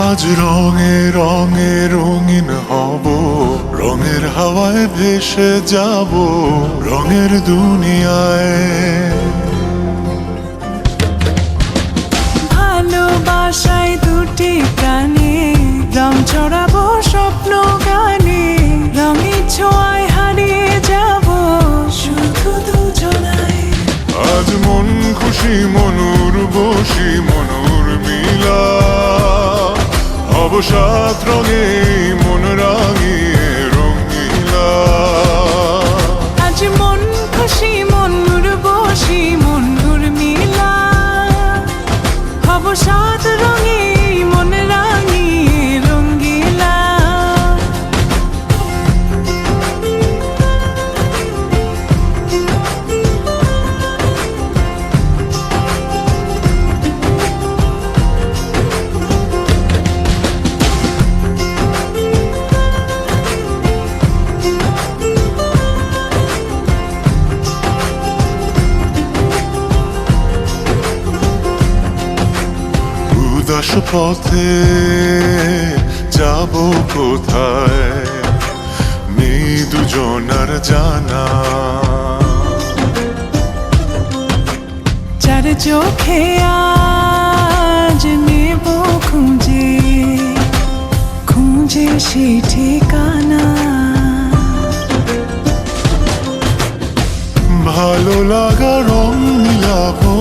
আজ রঙে রঙে রঙিন হব, রঙের হাওয়ায় ভেসে যাব রঙের দুনিয়ায়। ভালোবাসায় দুটি প্রাণে রং ছড়াবো স্বপ্ন গানে, রঙের ছোঁয়ায় হারিয়ে যাব শুধু দুজনায়। আজ মন খুশি মনুর বসি মনুর মিলা, হব সাত রঙে মন রাঙিয়ে রঙিলা। আজ মন খুশি মনুর বসি মনুর মিলা, হব সাত রঙে মন রাঙিয়ে রঙ্গিলা। উদাস পথে যাব কোথায় নেই দুজনার জানা, চার চোখে আজ নেব খুঁজে খুঁজে সে ঠিকানা। ভালো লাগা রং মিলাবো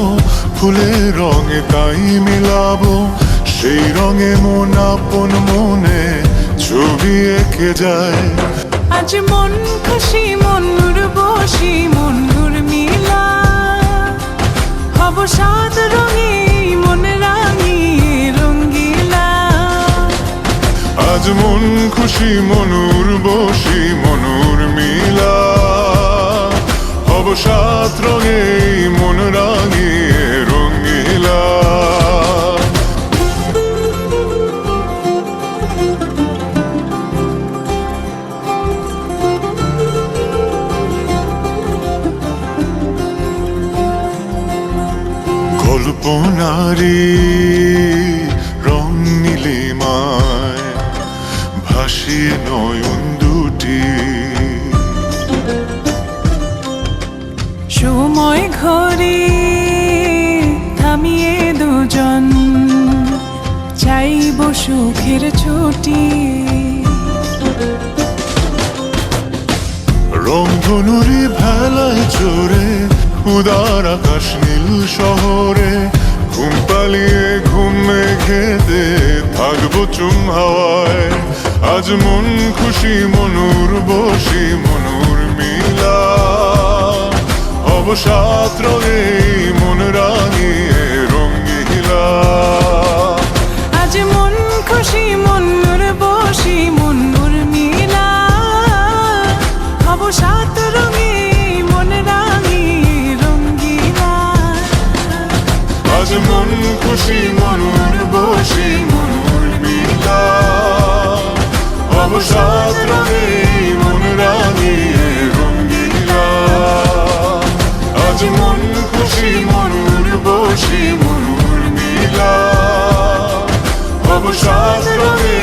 ফুলের রঙে তাই মিলাবো, সেই রঙে মন আপন মনে ছবি এঁকে যায়। আজ মন খুশি মনুর বসি মনুর মিলা, হব সাত রঙে মন রাঙিয়ে রঙ্গিলা। আজ মন খুশি মনুর বসি মনুর মিলা, হব সাত রঙে মন রাঙিয়ে রঙিলা। কল্পনারি রং নীলিমায় ভাসিয়ে নয়ন দুটি, সময় ঘরে থামিয়ে দুজন চাইব সুখের ছুটি। রংধনুরি ভেলায় চড়ে উদার আকাশ নীল শহরে, ঘুম পালিয়ে ঘুম মেঘেতে থাকবো চুম হাওয়ায়। আজ মন খুশি মনুর বসি মনুর মিলা, হব সাত রঙে মন রাঙিয়ে রঙিলা। আজ মন খুশি মনুর বসি মনুর মিলা, হব সাত রঙে মন রাঙিয়ে রঙ্গিলা। আজ মন খুশি মনুর বসি মনুর মিলা, হব সাত রঙে মন রাঙিয়ে রঙিলা। আজ মন খুশি মনুর বসি মনুর মিলা, হব সাত রঙে